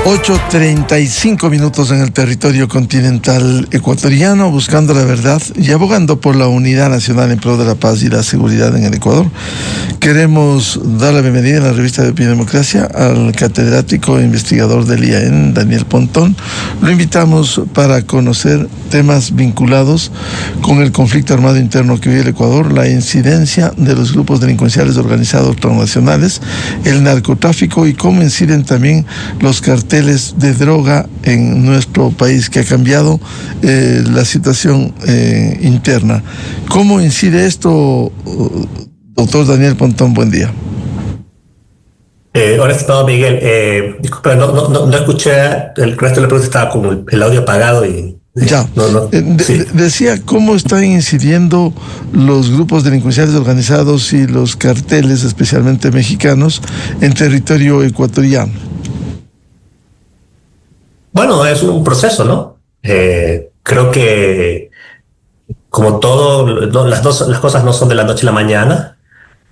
8:35 en el territorio continental ecuatoriano, buscando la verdad y abogando por la unidad nacional en pro de la paz y la seguridad en el Ecuador. Queremos dar la bienvenida en la revista de Opinión y Democracia al catedrático e investigador del IAEN, Daniel Pontón. Lo invitamos para conocer temas vinculados con el conflicto armado interno que vive el Ecuador, la incidencia de los grupos delincuenciales organizados transnacionales, el narcotráfico y cómo inciden también los carteles de droga en nuestro país, que ha cambiado la situación interna. ¿Cómo incide esto, doctor Daniel Pontón? Buen día. Hola, estimado Miguel. Disculpa, no escuché el resto de la pregunta, estaba como el audio apagado y... Ya, sí. Decía cómo están incidiendo los grupos delincuenciales organizados y los carteles, especialmente mexicanos, en territorio ecuatoriano. Bueno, es un proceso, ¿no? Creo que, como todo, las cosas no son de la noche a la mañana.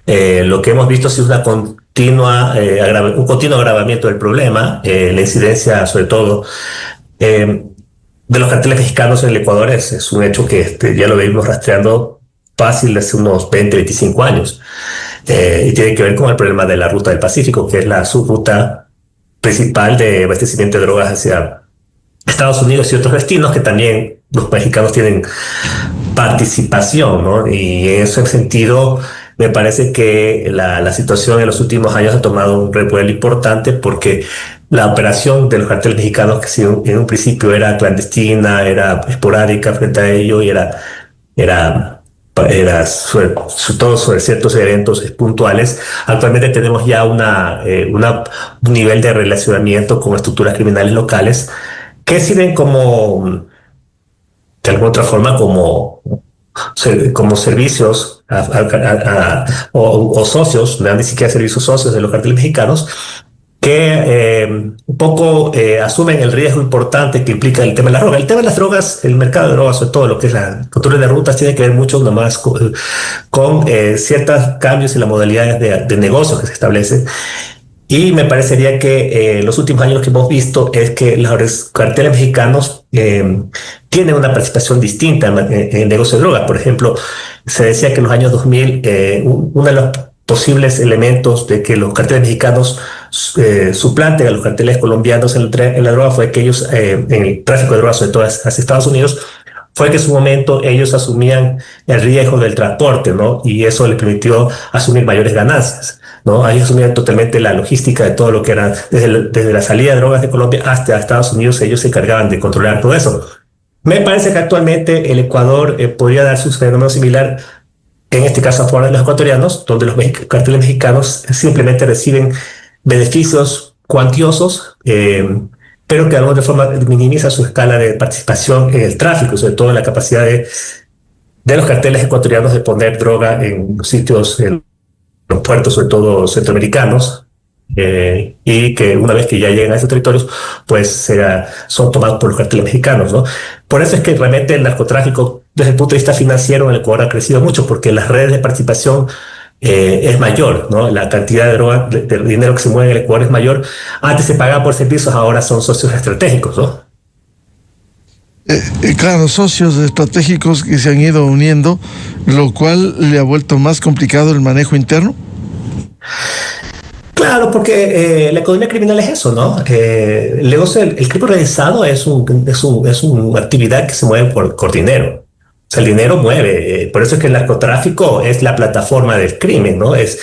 Lo que hemos visto es un continuo agravamiento del problema, la incidencia, sobre todo, de los carteles mexicanos en el Ecuador es un hecho que ya lo venimos rastreando fácil desde unos 20, 25 años. Y tiene que ver con el problema de la ruta del Pacífico, que es la subruta principal de abastecimiento de drogas hacia Estados Unidos y otros destinos, que también los mexicanos tienen participación, ¿no? Y en ese sentido me parece que la situación en los últimos años ha tomado un revuelo importante, porque la operación de los carteles mexicanos, que si en un principio era clandestina, era esporádica frente a ello y era todo sobre ciertos eventos puntuales. Actualmente tenemos ya un nivel de relacionamiento con estructuras criminales locales que sirven como, de alguna otra forma, como servicios o socios, no ni siquiera servicios socios de los carteles mexicanos, que un poco asumen el riesgo importante que implica el tema de la droga. El tema de las drogas, el mercado de drogas, sobre todo lo que es la control de rutas, tiene que ver mucho nomás con ciertos cambios en las modalidades de negocio que se establecen. Y me parecería que los últimos años que hemos visto es que los carteles mexicanos tienen una participación distinta en el negocio de drogas. Por ejemplo, se decía que en los años 2000 uno de los posibles elementos de que los carteles mexicanos suplanten a los carteles colombianos en la droga fue que ellos, en el tráfico de drogas, sobre todo hacia Estados Unidos, fue que en su momento ellos asumían el riesgo del transporte, ¿no? Y eso les permitió asumir mayores ganancias, ¿no? Ellos asumían totalmente la logística de todo lo que era, desde la salida de drogas de Colombia hasta Estados Unidos. Ellos se encargaban de controlar todo eso. Me parece que actualmente el Ecuador podría dar su fenómeno similar, en este caso a favor de los ecuatorianos, donde los carteles mexicanos simplemente reciben beneficios cuantiosos, pero que de alguna forma minimiza su escala de participación en el tráfico, sobre todo en la capacidad de los carteles ecuatorianos de poner droga en los sitios, en los puertos, sobre todo centroamericanos, y que una vez que ya llegan a esos territorios, pues son tomados por los carteles mexicanos, ¿no? Por eso es que realmente el narcotráfico, desde el punto de vista financiero, en el Ecuador ha crecido mucho, porque las redes de participación es mayor, ¿no? La cantidad de droga, de dinero que se mueve en el Ecuador es mayor. Antes se pagaba por servicios, ahora son socios estratégicos, ¿no? Claro, socios estratégicos que se han ido uniendo, lo cual le ha vuelto más complicado el manejo interno. Claro, porque la economía criminal es eso, ¿no? El crimen organizado es una actividad que se mueve por dinero. O sea, el dinero mueve. Por eso es que el narcotráfico es la plataforma del crimen, ¿no? Es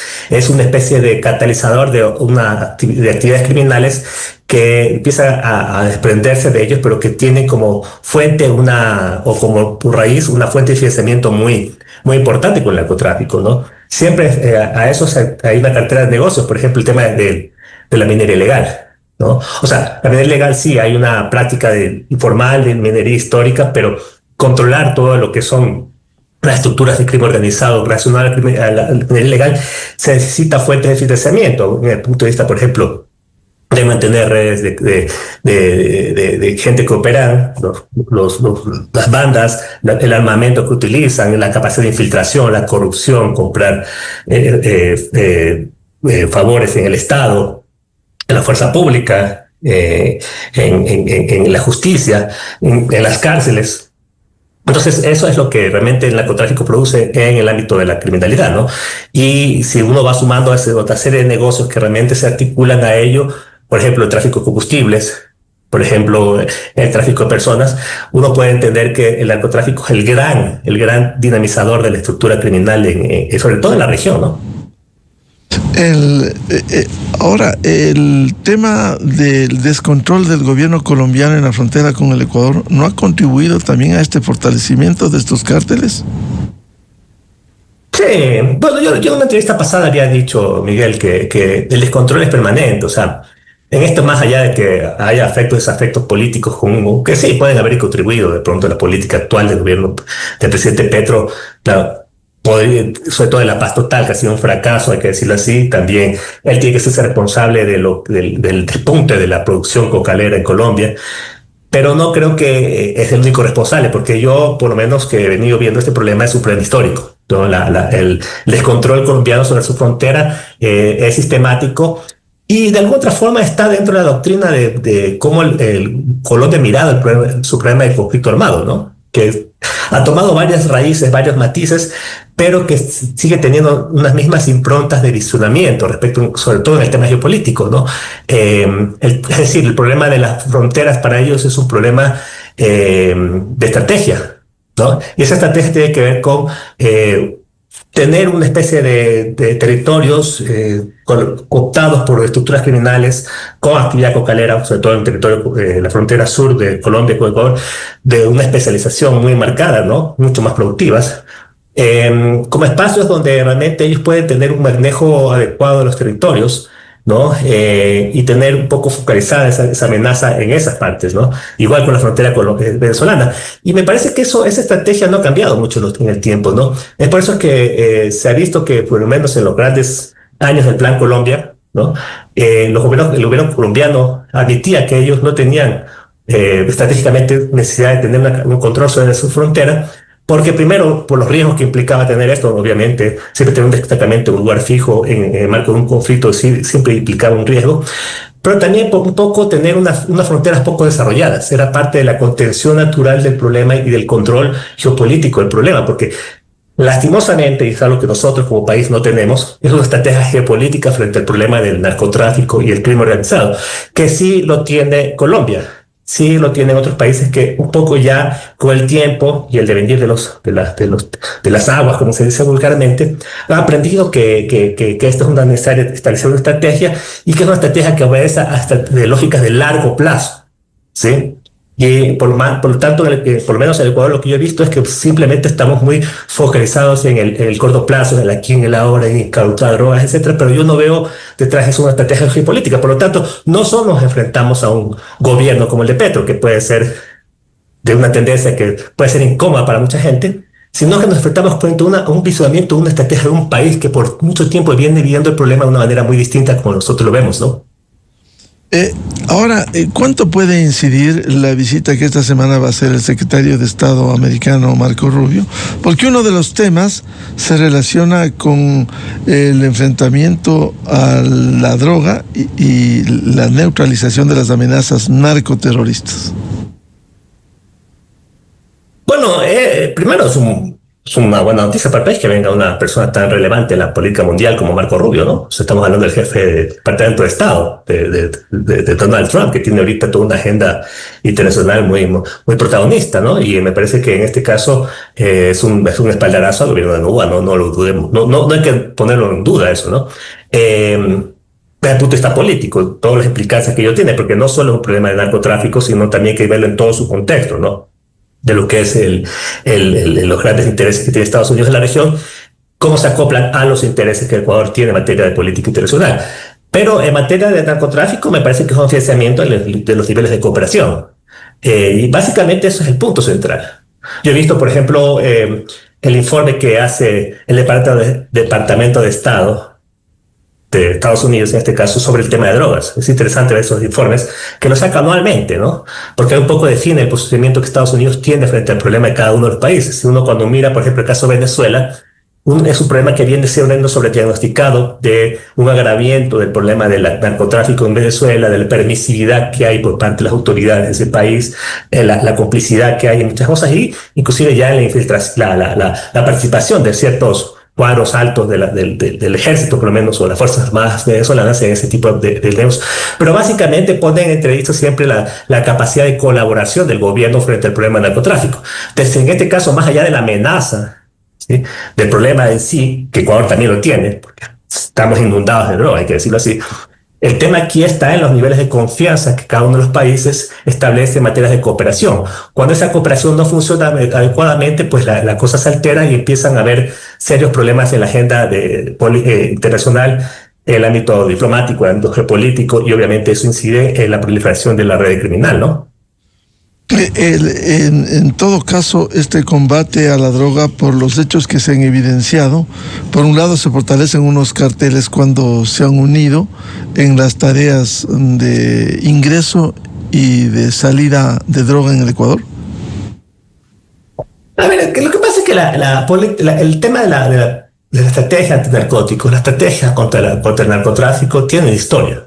una especie de catalizador de actividades criminales que empieza a desprenderse de ellos, pero que tienen como fuente o como por raíz una fuente de financiamiento muy, muy importante con el narcotráfico, ¿no? Siempre a eso hay una cartera de negocios. Por ejemplo, el tema de la minería ilegal, ¿no? O sea, la minería ilegal sí, hay una práctica informal de minería histórica, pero controlar todo lo que son las estructuras de crimen organizado relacionadas a la minería ilegal, se necesita fuentes de financiamiento, desde el punto de vista, por ejemplo, de mantener redes de gente que operan, las bandas, el armamento que utilizan, la capacidad de infiltración, la corrupción, comprar favores en el Estado, en la fuerza pública, en la justicia, en las cárceles. Entonces, eso es lo que realmente el narcotráfico produce en el ámbito de la criminalidad, ¿no? Y si uno va sumando a otra serie de negocios que realmente se articulan a ello, por ejemplo, el tráfico de combustibles, por ejemplo, el tráfico de personas, uno puede entender que el narcotráfico es el gran dinamizador de la estructura criminal, sobre todo en la región, ¿no? Ahora, el tema del descontrol del gobierno colombiano en la frontera con el Ecuador, ¿no ha contribuido también a este fortalecimiento de estos cárteles? Sí, bueno, yo en una entrevista pasada había dicho, Miguel, que el descontrol es permanente, o sea, en esto más allá de que haya desafectos políticos que sí pueden haber contribuido de pronto a la política actual del gobierno del presidente Petro, claro, sobre todo de la paz total, que ha sido un fracaso, hay que decirlo así. También él tiene que ser responsable del despunte de la producción cocalera en Colombia, pero no creo que es el único responsable, porque yo, por lo menos, que he venido viendo este problema es un problema histórico, ¿no? El descontrol colombiano sobre su frontera es sistemático. Y de alguna otra forma está dentro de la doctrina de cómo el Colombia ha mirado su problema de conflicto armado, ¿no? Que ha tomado varias raíces, varios matices, pero que sigue teniendo unas mismas improntas de visionamiento respecto, sobre todo en el tema geopolítico, ¿no? Es decir, el problema de las fronteras para ellos es un problema de estrategia, ¿no? Y esa estrategia tiene que ver con tener una especie de territorios cooptados por estructuras criminales con actividad cocalera, sobre todo en el territorio, la frontera sur de Colombia con Ecuador, de una especialización muy marcada, ¿no? Mucho más productivas, como espacios donde realmente ellos pueden tener un manejo adecuado de los territorios, ¿no? Y tener un poco focalizada esa amenaza en esas partes, ¿no? Igual con la frontera venezolana. Y me parece que esa estrategia no ha cambiado mucho en el tiempo, ¿no? Es por eso que se ha visto que, por lo menos en los grandes años del Plan Colombia, ¿no? El gobierno colombiano admitía que ellos no tenían estratégicamente necesidad de tener un control sobre su frontera, porque primero, por los riesgos que implicaba tener esto, obviamente, siempre tener un destacamento, un lugar fijo en el marco de un conflicto siempre implicaba un riesgo, pero también un poco tener unas fronteras poco desarrolladas. Era parte de la contención natural del problema y del control geopolítico del problema, porque lastimosamente, y es algo que nosotros como país no tenemos, es una estrategia geopolítica frente al problema del narcotráfico y el crimen organizado, que sí lo tiene Colombia. Sí, lo tienen otros países que un poco ya con el tiempo y el devenir de las aguas, como se dice vulgarmente, han aprendido que esto es una necesaria establecer una estrategia y que es una estrategia que obedece hasta de lógicas de largo plazo, ¿sí? Y por lo tanto, por lo menos en el Ecuador lo que yo he visto es que simplemente estamos muy focalizados en el corto plazo, en el aquí, en el ahora, en incautar drogas, etcétera, pero yo no veo detrás de eso una estrategia geopolítica. Por lo tanto, no solo nos enfrentamos a un gobierno como el de Petro, que puede ser de una tendencia que puede ser incómoda para mucha gente, sino que nos enfrentamos frente a un visionamiento, una estrategia de un país que por mucho tiempo viene viviendo el problema de una manera muy distinta como nosotros lo vemos, ¿no? Ahora, ¿cuánto puede incidir la visita que esta semana va a hacer el secretario de Estado americano Marco Rubio? Porque uno de los temas se relaciona con el enfrentamiento a la droga y la neutralización de las amenazas narcoterroristas. Bueno, primero es una buena noticia para el país que venga una persona tan relevante en la política mundial como Marco Rubio, ¿no? O sea, estamos hablando del jefe del Departamento de Estado de Donald Trump, que tiene ahorita toda una agenda internacional muy protagonista, ¿no? Y me parece que en este caso es un espaldarazo al gobierno de Cuba, no lo dudemos. No hay que ponerlo en duda eso, ¿no? Desde el punto de vista político, todas las implicancias que ello tiene, porque no solo es un problema de narcotráfico, sino también hay que verlo en todo su contexto, ¿no? De lo que es los grandes intereses que tiene Estados Unidos en la región, cómo se acoplan a los intereses que Ecuador tiene en materia de política internacional. Pero en materia de narcotráfico me parece que es un financiamiento de los niveles de cooperación. Y básicamente eso es el punto central. Yo he visto, por ejemplo, el informe que hace el Departamento de Estado de Estados Unidos, en este caso, sobre el tema de drogas. Es interesante ver esos informes que los saca anualmente, ¿no? Porque un poco define el posicionamiento que Estados Unidos tiene frente al problema de cada uno de los países. Si uno cuando mira, por ejemplo, el caso de Venezuela, es un problema que viene siendo sobrediagnosticado de un agravamiento del problema del narcotráfico en Venezuela, de la permisividad que hay por parte de las autoridades de ese país, la complicidad que hay en muchas cosas y inclusive ya en la infiltración, la participación de ciertos cuadros altos del ejército, por lo menos, o las Fuerzas Armadas venezolanas en ese tipo de negocios. Pero básicamente ponen en entredicho siempre la capacidad de colaboración del gobierno frente al problema del narcotráfico. Entonces, en este caso, más allá de la amenaza, ¿sí?, del problema en sí, que Ecuador también lo tiene, porque estamos inundados de droga, hay que decirlo así. El tema aquí está en los niveles de confianza que cada uno de los países establece en materias de cooperación. Cuando esa cooperación no funciona adecuadamente, pues la cosa se altera y empiezan a haber serios problemas en la agenda internacional, en el ámbito diplomático, en el ámbito geopolítico, y obviamente eso incide en la proliferación de la red criminal, ¿no? En todo caso, este combate a la droga, por los hechos que se han evidenciado, por un lado se fortalecen unos carteles cuando se han unido en las tareas de ingreso y de salida de droga en el Ecuador. A ver, lo que pasa es que el tema de la estrategia antinarcóticos, la estrategia contra el narcotráfico tiene historia,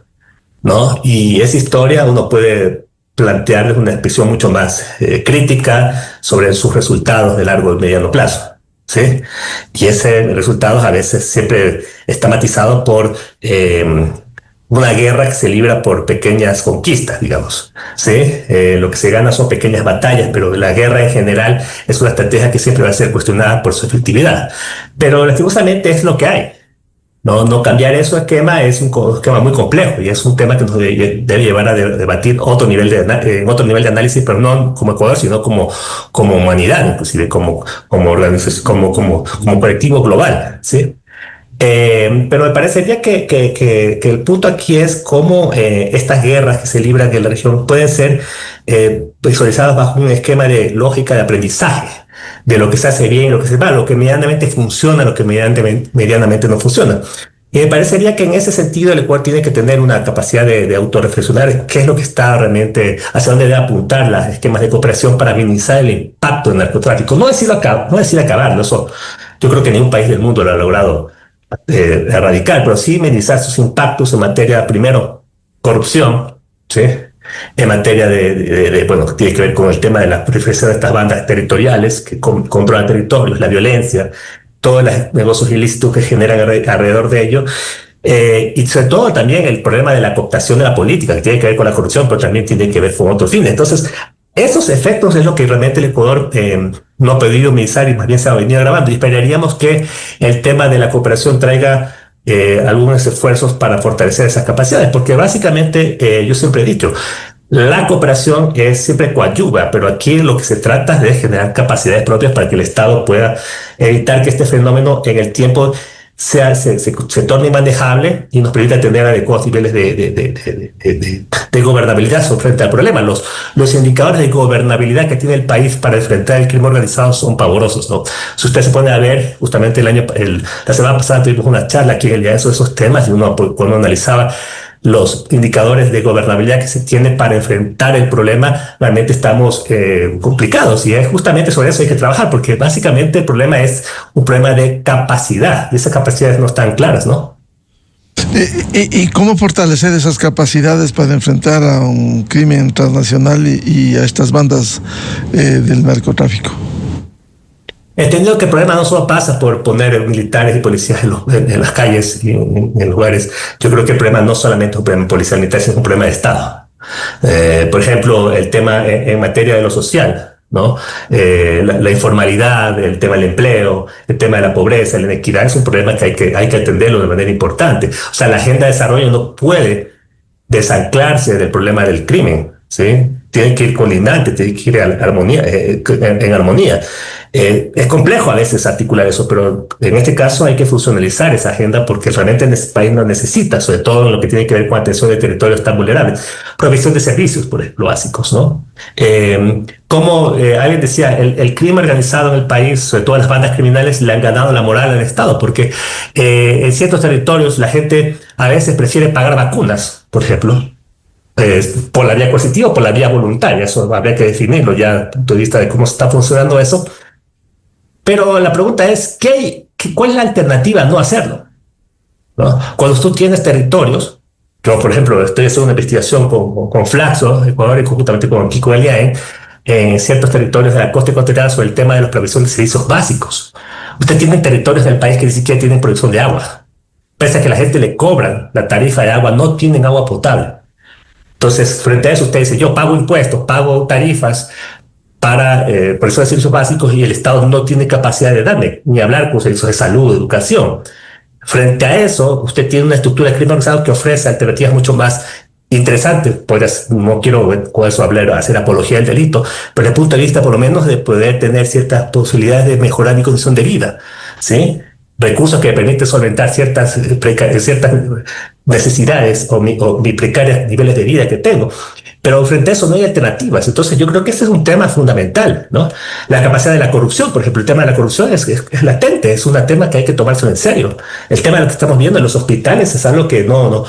¿no? Y esa historia uno puede plantearles una expresión mucho más crítica sobre sus resultados de largo y mediano plazo, ¿sí? Y ese resultado a veces siempre está matizado por una guerra que se libra por pequeñas conquistas, digamos, ¿sí? Lo que se gana son pequeñas batallas, pero la guerra en general es una estrategia que siempre va a ser cuestionada por su efectividad. Pero lastimosamente es lo que hay. No cambiar eso esquema es un esquema muy complejo y es un tema que nos debe llevar a debatir otro nivel de análisis, pero no como Ecuador, sino como humanidad, inclusive como organización, como colectivo global, ¿sí? Pero me parecería que el punto aquí es cómo estas guerras que se libran en la región pueden ser visualizadas bajo un esquema de lógica de aprendizaje, de lo que se hace bien y lo que se va, lo que medianamente funciona, lo que medianamente no funciona. Y me parecería que en ese sentido el Ecuador tiene que tener una capacidad de autorreflexionar qué es lo que está realmente, hacia dónde debe apuntar los esquemas de cooperación para minimizar el impacto del narcotráfico. No decir acabarlo, eso yo creo que ningún país del mundo lo ha logrado erradicar, pero sí minimizar sus impactos en materia, primero, corrupción, ¿sí?, en materia bueno, que tiene que ver con el tema de la proliferación de estas bandas territoriales que controlan territorios, la violencia, todos los negocios ilícitos que generan alrededor de ello, y sobre todo también el problema de la cooptación de la política, que tiene que ver con la corrupción, pero también tiene que ver con otros fines. Entonces, esos efectos es lo que realmente el Ecuador no ha podido minimizar y más bien se ha venido agravando. Y esperaríamos que el tema de la cooperación traiga algunos esfuerzos para fortalecer esas capacidades, porque básicamente yo siempre he dicho, la cooperación siempre coadyuva, pero aquí lo que se trata es de generar capacidades propias para que el Estado pueda evitar que este fenómeno en el tiempo se torne manejable y nos permita tener adecuados niveles de gobernabilidad frente al problema. Los indicadores de gobernabilidad que tiene el país para enfrentar el crimen organizado son pavorosos, ¿no? Si usted se pone a ver, justamente la semana pasada tuvimos una charla aquí en el día de esos temas y cuando analizaba los indicadores de gobernabilidad que se tienen para enfrentar el problema, realmente estamos complicados, y es justamente sobre eso hay que trabajar, porque básicamente el problema es un problema de capacidad y esas capacidades no están claras, ¿no? ¿Y cómo fortalecer esas capacidades para enfrentar a un crimen transnacional y a estas bandas del narcotráfico? Entendido que el problema no solo pasa por poner militares y policías en las calles y en lugares. Yo creo que el problema no solamente es un problema policial militar, sino un problema de Estado. Por ejemplo, el tema en materia de lo social, ¿no? La informalidad, el tema del empleo, el tema de la pobreza, la inequidad, es un problema que hay que atenderlo de manera importante. O sea, la agenda de desarrollo no puede desanclarse del problema del crimen, ¿sí? Tiene que ir colindante, tiene que ir en armonía. Es complejo a veces articular eso, pero en este caso hay que funcionalizar esa agenda porque realmente en este país lo necesita, sobre todo en lo que tiene que ver con atención de territorios tan vulnerables. Provisión de servicios, por ejemplo, básicos, ¿no? Como alguien decía, el crimen organizado en el país, sobre todo las bandas criminales, le han ganado la moral al Estado, porque en ciertos territorios la gente a veces prefiere pagar vacunas, por ejemplo, por la vía coercitiva o por la vía voluntaria. Eso habría que definirlo ya desde el punto de vista de cómo está funcionando eso. Pero la pregunta es, ¿qué ¿cuál es la alternativa a no hacerlo? ¿No? Cuando tú tienes territorios, yo por ejemplo estoy haciendo una investigación con Flaxo, Ecuador, y conjuntamente con Kiko Eliaen, en ciertos territorios de la costa ecuatoriana sobre el tema de la provisión de servicios básicos. Usted tiene territorios del país que ni siquiera tienen provisión de agua. Pese a que la gente le cobran la tarifa de agua, no tienen agua potable. Entonces, frente a eso, usted dice, yo pago impuestos, pago tarifas para provisión de servicios básicos y el Estado no tiene capacidad de darme, ni hablar con servicios de salud, educación. Frente a eso, usted tiene una estructura de crimen organizado que ofrece alternativas mucho más interesantes. Pues, no quiero con eso hablar, hacer apología del delito, pero desde el punto de vista, por lo menos, de poder tener ciertas posibilidades de mejorar mi condición de vida, ¿sí? Recursos que me permiten solventar ciertas necesidades o mis precarios niveles de vida que tengo. Pero frente a eso no hay alternativas. Entonces yo creo que ese es un tema fundamental, ¿no? La capacidad de la corrupción, por ejemplo, el tema de la corrupción es latente, es un tema que hay que tomarse en serio. El tema de lo que estamos viendo en los hospitales es algo que no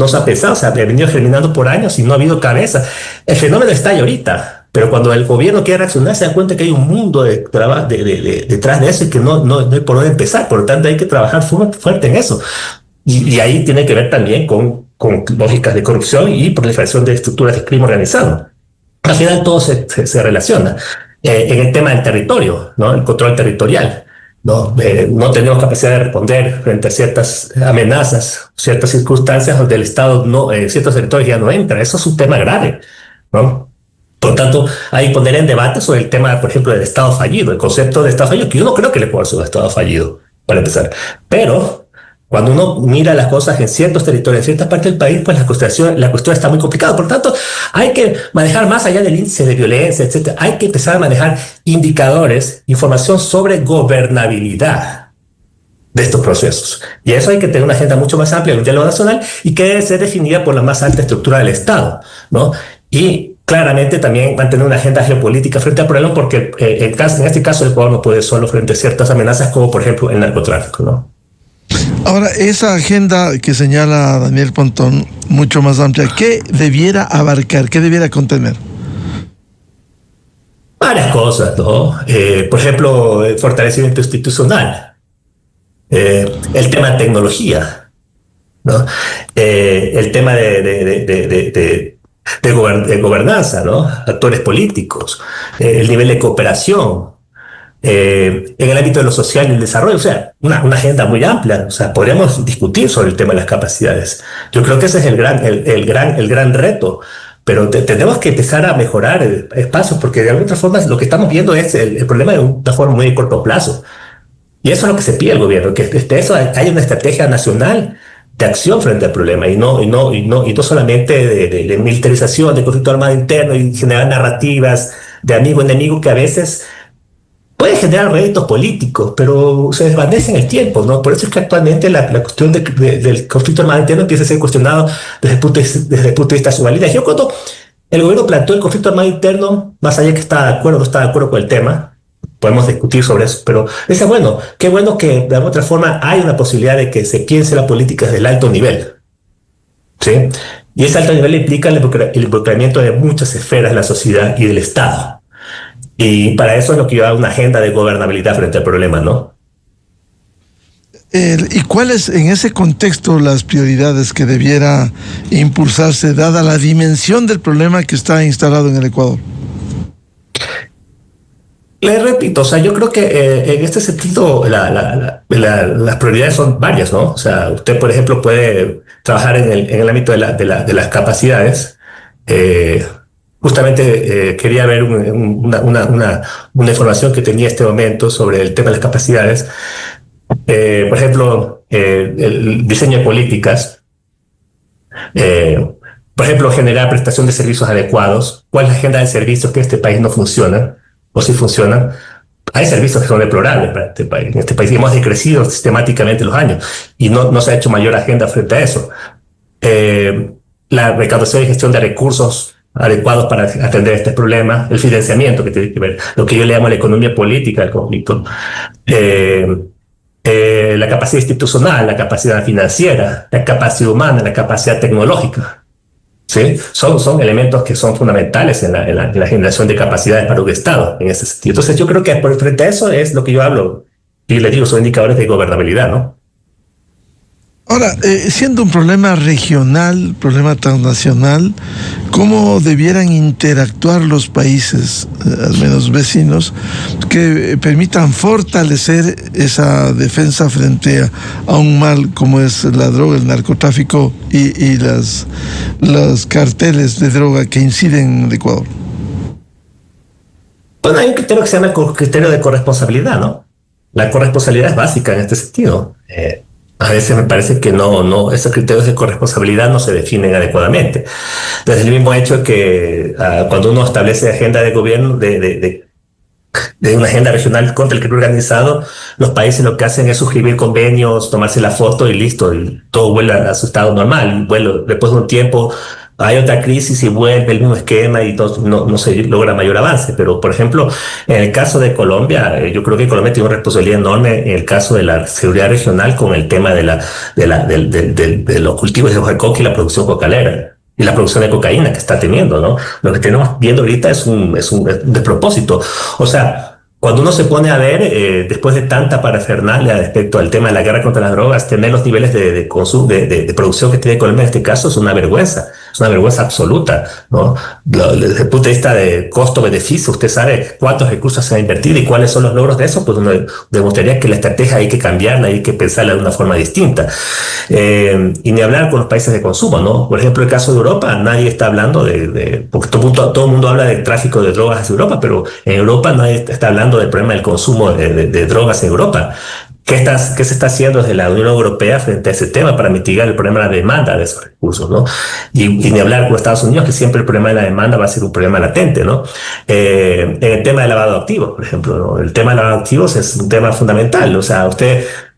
se ha pensado, o sea, ha venido germinando por años y no ha habido cabeza. El fenómeno está ahí ahorita, pero cuando el gobierno quiere reaccionar se da cuenta que hay un mundo detrás de eso y que no hay por dónde empezar. Por lo tanto, hay que trabajar fuerte en eso. Y ahí tiene que ver también con lógicas de corrupción y proliferación de estructuras de crimen organizado. Al final todo se relaciona. En el tema del territorio, ¿no? El control territorial, ¿no? No tenemos capacidad de responder frente a ciertas amenazas, ciertas circunstancias donde el Estado ciertos territorios ya no entra. Eso es un tema grave, ¿no? Por tanto, hay que poner en debate sobre el tema, por ejemplo, del Estado fallido, el concepto de Estado fallido, que yo no creo que le pueda ser un Estado fallido, para empezar. Pero cuando uno mira las cosas en ciertos territorios, en ciertas partes del país, pues la cuestión está muy complicada. Por tanto, hay que manejar más allá del índice de violencia, etcétera. Hay que empezar a manejar indicadores, información sobre gobernabilidad de estos procesos. Y eso hay que tener una agenda mucho más amplia del diálogo nacional y que debe ser definida por la más alta estructura del Estado, ¿no? Y claramente también mantener una agenda geopolítica frente al problema, porque en este caso el Ecuador no puede solo frente a ciertas amenazas como, por ejemplo, el narcotráfico, ¿no? Ahora, esa agenda que señala Daniel Pontón, mucho más amplia, ¿qué debiera abarcar, qué debiera contener? Varias cosas, ¿no? Por ejemplo, el fortalecimiento institucional, el tema de tecnología, ¿no? El tema de gobernanza, ¿no? Actores políticos, el nivel de cooperación, en el ámbito de lo social y el desarrollo, o sea, una agenda muy amplia. O sea, podríamos discutir sobre el tema de las capacidades. Yo creo que ese es el gran reto, pero tenemos que empezar a mejorar espacios, porque de alguna forma lo que estamos viendo es el problema de una forma muy de corto plazo. Y eso es lo que se pide al gobierno, que eso hay una estrategia nacional de acción frente al problema y no solamente de militarización, de conflicto armado interno y generar narrativas de amigo-enemigo que a veces puede generar réditos políticos, pero se desvanece en el tiempo, ¿no? Por eso es que actualmente la cuestión del conflicto armado interno empieza a ser cuestionado desde el punto de vista de su validez. Yo cuando el gobierno planteó el conflicto armado interno, más allá que está de acuerdo o no está de acuerdo con el tema, podemos discutir sobre eso, pero decía, bueno, qué bueno que de alguna otra forma hay una posibilidad de que se piense la política desde el alto nivel, ¿sí? Y ese alto nivel implica el involucramiento de muchas esferas de la sociedad y del Estado. Y para eso es lo que lleva una agenda de gobernabilidad frente al problema, ¿no? ¿Y cuáles en ese contexto las prioridades que debiera impulsarse dada la dimensión del problema que está instalado en el Ecuador? Le repito, o sea, yo creo que en este sentido las prioridades son varias, ¿no? O sea, usted, por ejemplo, puede trabajar en el ámbito de las capacidades. Justamente quería ver una información que tenía en este momento sobre el tema de las capacidades. Por ejemplo, el diseño de políticas. Por ejemplo, generar prestación de servicios adecuados. ¿Cuál es la agenda de servicios que en este país no funciona? O si funcionan. Hay servicios que son deplorables para este país. En este país hemos decrecido sistemáticamente los años y no se ha hecho mayor agenda frente a eso. La recaudación y gestión de recursos adecuados para atender este problema, el financiamiento que tiene que ver, lo que yo le llamo la economía política del conflicto, la capacidad institucional, la capacidad financiera, la capacidad humana, la capacidad tecnológica, ¿sí? Son elementos que son fundamentales en la generación de capacidades para un Estado en ese sentido. Entonces yo creo que frente a eso es lo que yo hablo. y les digo, son indicadores de gobernabilidad, ¿no? Ahora, siendo un problema regional, problema transnacional, ¿cómo debieran interactuar los países, al menos vecinos, que permitan fortalecer esa defensa frente a un mal como es la droga, el narcotráfico y los carteles de droga que inciden en el Ecuador? Bueno, hay un criterio que se llama criterio de corresponsabilidad, ¿no? La corresponsabilidad es básica en este sentido. A veces me parece que esos criterios de corresponsabilidad no se definen adecuadamente. Desde el mismo hecho que cuando uno establece agenda de gobierno, de una agenda regional contra el crimen organizado, los países lo que hacen es suscribir convenios, tomarse la foto y listo, y todo vuelve a su estado normal. Después de un tiempo hay otra crisis y vuelve el mismo esquema y no se logra mayor avance. Pero, por ejemplo, en el caso de Colombia, yo creo que Colombia tiene una responsabilidad enorme en el caso de la seguridad regional con el tema de los cultivos de hoja de coca y la producción cocalera y la producción de cocaína que está teniendo, ¿no? Lo que tenemos viendo ahorita es un despropósito. O sea, cuando uno se pone a ver, después de tanta parafernalia respecto al tema de la guerra contra las drogas, tener los niveles de consumo, de producción que tiene Colombia en este caso es una vergüenza absoluta, ¿no? Desde el punto de vista de costo-beneficio, usted sabe cuántos recursos se han invertido y cuáles son los logros de eso, pues uno demostraría que la estrategia hay que cambiarla, hay que pensarla de una forma distinta. Y ni hablar con los países de consumo, ¿no? Por ejemplo, el caso de Europa, nadie está hablando porque todo el mundo habla del tráfico de drogas hacia Europa, pero en Europa nadie está hablando del problema del consumo de drogas en Europa. ¿Qué se está haciendo desde la Unión Europea frente a ese tema para mitigar el problema de la demanda de esos recursos, ¿no? Y ni hablar con Estados Unidos, que siempre el problema de la demanda va a ser un problema latente, ¿no? En el tema del lavado de activos, por ejemplo, ¿no? El tema del lavado de activos es un tema fundamental. O sea,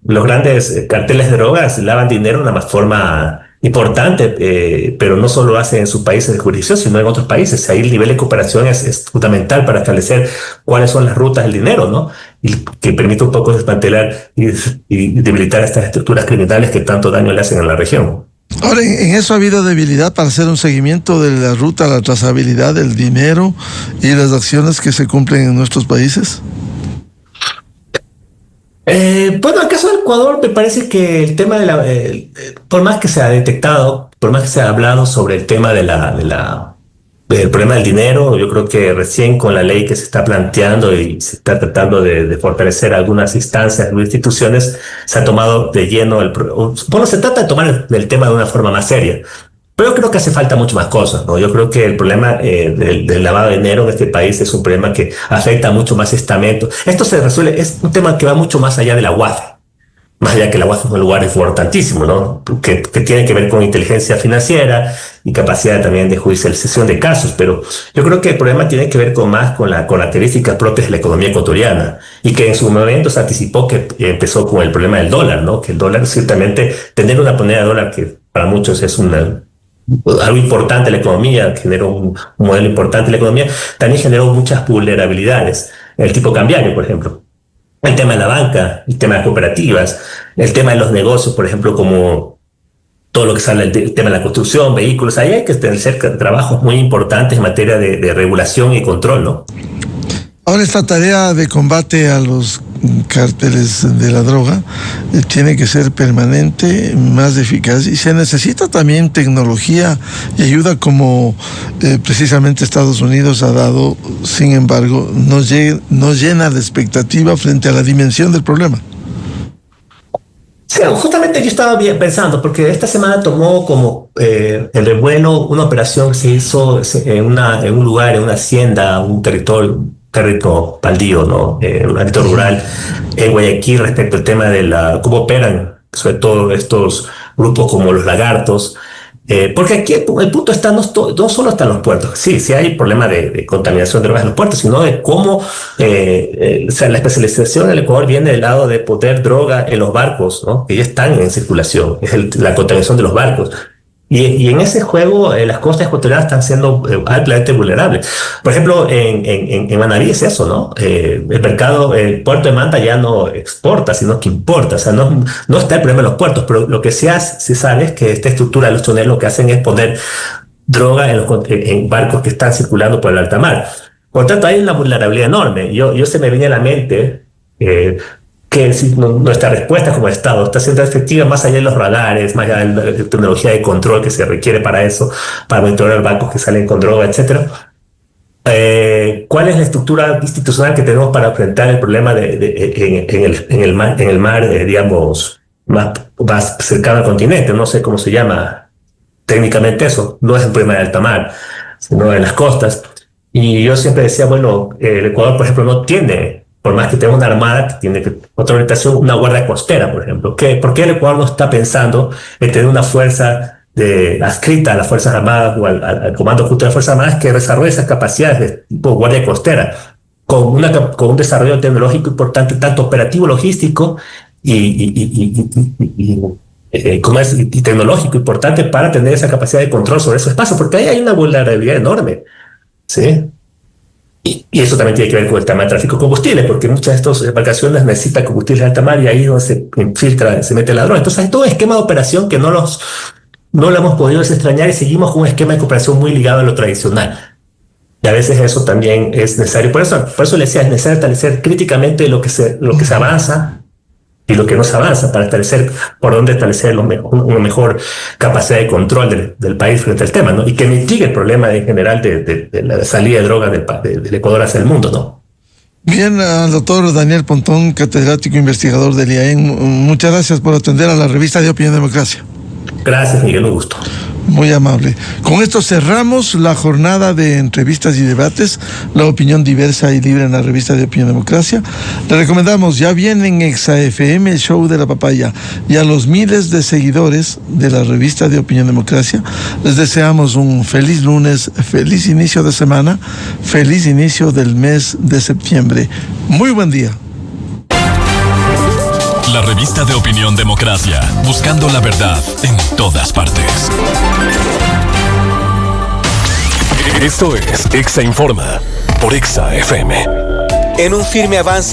los grandes carteles de drogas lavan dinero de una forma importante, pero no solo lo hacen en sus países de jurisdicción, sino en otros países. Ahí el nivel de cooperación es fundamental para establecer cuáles son las rutas del dinero, ¿no? Y que permite un poco desmantelar y debilitar estas estructuras criminales que tanto daño le hacen a la región. Ahora, en eso ha habido debilidad para hacer un seguimiento de la ruta, la trazabilidad del dinero y las acciones que se cumplen en nuestros países. Bueno, en el caso del Ecuador me parece que el tema por más que se ha detectado, por más que se ha hablado sobre el tema del problema del dinero, yo creo que recién con la ley que se está planteando y se está tratando de fortalecer algunas instancias, algunas instituciones, se ha tomado de lleno se trata de tomar el tema de una forma más seria. Pero yo creo que hace falta mucho más cosas, ¿no? Yo creo que el problema del lavado de dinero en este país es un problema que afecta a mucho más estamentos. Esto se resuelve, es un tema que va mucho más allá de la UAF, más allá que la UAF es un lugar importantísimo, ¿no? Que tiene que ver con inteligencia financiera y capacidad también de judicialización de casos, pero yo creo que el problema tiene que ver con las características propias de la economía ecuatoriana y que en su momento se anticipó que empezó con el problema del dólar, ¿no? Que el dólar, ciertamente, tener una moneda de dólar que para muchos es algo importante en la economía, generó un modelo importante en la economía, también generó muchas vulnerabilidades. El tipo cambiario, por ejemplo. El tema de la banca, el tema de las cooperativas, el tema de los negocios, por ejemplo, como todo lo que sale del tema de la construcción, vehículos. Ahí hay que hacer trabajos muy importantes en materia de regulación y control, ¿no? Ahora, esta tarea de combate a los cárteles de la droga tiene que ser permanente, más eficaz, y se necesita también tecnología y ayuda como precisamente Estados Unidos ha dado. Sin embargo, no llena de expectativa frente a la dimensión del problema. Sí, justamente yo estaba pensando, porque esta semana tomó como el revuelo una operación que se hizo en un lugar, en una hacienda, un territorio baldío, ¿no? Un ámbito rural en Guayaquil respecto al tema de cómo operan, sobre todo estos grupos como los lagartos. Porque aquí el punto está, no solo está en los puertos. Sí hay problema de contaminación de drogas en los puertos, sino de cómo o sea, la especialización del Ecuador viene del lado de poner droga en los barcos, ¿no? Que ya están en circulación, es la contaminación de los barcos. Y en ese juego, las costas ecuatorianas están siendo ampliamente vulnerables. Por ejemplo, en Manaví es eso, ¿no? El puerto de Manta ya no exporta, sino que importa. O sea, no está el problema de los puertos, pero lo que se sabe es que esta estructura de los túneles lo que hacen es poner droga en barcos que están circulando por el alta mar. Por tanto, hay una vulnerabilidad enorme. Yo se me viene a la mente que si nuestra respuesta como Estado está siendo efectiva más allá de los radares, más allá de la tecnología de control que se requiere para eso, para monitorear bancos que salen con droga, etcétera. ¿Cuál es la estructura institucional que tenemos para enfrentar el problema en el mar, digamos, más cercano al continente? No sé cómo se llama técnicamente eso. No es un problema de alta mar, sino en las costas. Y yo siempre decía, bueno, el Ecuador, por ejemplo, no tiene, por más que tenga una armada que tiene otra orientación, una guardia costera, por ejemplo. ¿Por qué el Ecuador no está pensando en tener una fuerza adscrita a las Fuerzas Armadas o al Comando Justo de las Fuerzas Armadas que desarrolle esas capacidades de tipo guardia costera, con un desarrollo tecnológico importante, tanto operativo, logístico y tecnológico importante para tener esa capacidad de control sobre esos espacios, porque ahí hay una vulnerabilidad enorme, ¿sí? Y eso también tiene que ver con el tema del tráfico de combustible, porque muchas de estas embarcaciones necesitan combustible de alta mar y ahí es donde se infiltra, se mete la droga. Entonces hay todo un esquema de operación que no lo hemos podido extrañar y seguimos con un esquema de cooperación muy ligado a lo tradicional. Y a veces eso también es necesario. Por eso le decía, es necesario establecer críticamente lo que se avanza y lo que no se avanza para establecer por dónde establecer una mejor capacidad de control del país frente al tema, ¿no? Y que mitigue el problema en general de la salida de drogas del Ecuador hacia el mundo, ¿no? Bien, al doctor Daniel Pontón, catedrático investigador del IAEN, muchas gracias por atender a la revista de Opinión Democracia. Gracias, Miguel, un gusto. Muy amable. Con esto cerramos la jornada de entrevistas y debates, la opinión diversa y libre en la revista de Opinión Democracia. Le recomendamos, ya viene en Exa FM el show de la papaya, y a los miles de seguidores de la revista de Opinión Democracia les deseamos un feliz lunes, feliz inicio de semana, feliz inicio del mes de septiembre. Muy buen día. La revista de Opinión Democracia, buscando la verdad en todas partes. Esto es Exa Informa por Exa FM. En un firme avance